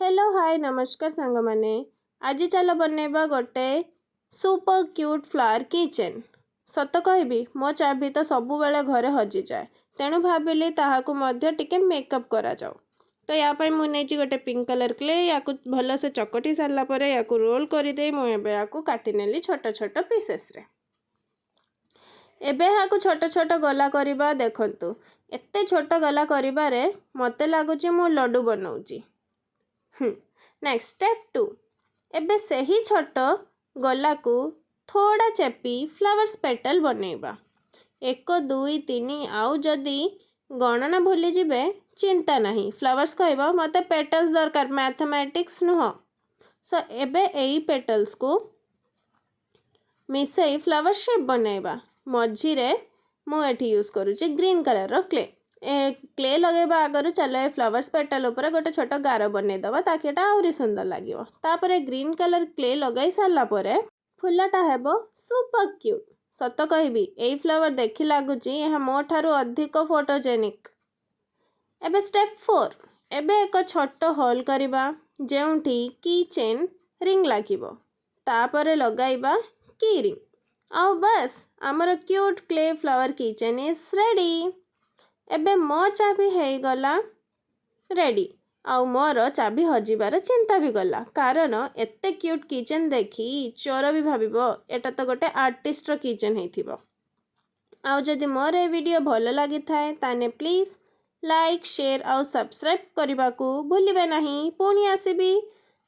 Hello hi नमस्कार सांग माने आज चल बनैबा गोटे सुपर क्यूट फ्लावर किचेन। सत कहबी मो चाबी तो सबु बेले घरे हजि जाए, तेणु भाविली ताहाकू मध्य टिके मेकअप करा जाओ। तो या पाई मु नेची गोटे पिंक कलर क्ले याकू भल से चकटी सारला परे याकू रोल करी दे मु एबे याकू काटी नेली छोट छोट पीसेस रे। एबे याकू छोट छोट गला करिबा देखंतु एते छोट गला करिबारे मते लागुची मु लड्डू बनाउची। नेक्स्ट स्टेप 2 एबे सही छोट गला को थोड़ा चेपी फ्लावर्स पेटल बनैबा 1 2 3 आउ जदि गणना भूली जिबे चिंता नहीं फ्लावर्स कहबा मते पेटल्स दरकार मैथमेटिक्स नुह। सो एबे एई पेटल्स को मिसई फ्लावर शेप बनैबा मझी रे मु एठी यूज करूची ग्रीन कलर रो क्ले। क्ले लगेबा आगर चलो ए फ्लावर्स पेटल ऊपर गोटे छोट गार बनै दबा ताकि एटा आउरी सुंदर लागिवो। तापरे ग्रीन कलर क्ले लगाई सारला परे फुलटा हेबो सुपर क्यूट। सत कहबी एई फ्लावर देखि लागुची एहा मो ठारू अधिक फोटोजेनिक। एबे स्टेप 4 एबे एक छोट होल करिबा जेउठी की चेन रिंग लागिवो तापरे लगाइबा की रिंग आउ बस आमर cute clay flower kitchen is ready. एबे मो चाबी है गला रेडी आउ मोर चाबी हजिबार चिंता भी गला कारण एते क्यूट किचेन देखी चोर भी भाबिबो एटा तो गोटे आर्टिस्ट रो किचेन हेथिबो। आउ जदि मोर ए वीडियो भल लागि थाए ताने प्लीज लाइक शेयर आउ सब्सक्राइब करबा को भूलिबे नहीं। पुणी आसीबी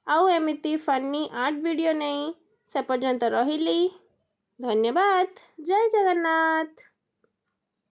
आउ एमिति फनी आर्ट वीडियो नहीं से पर्यंत रहिली। धन्यवाद। जय जगन्नाथ।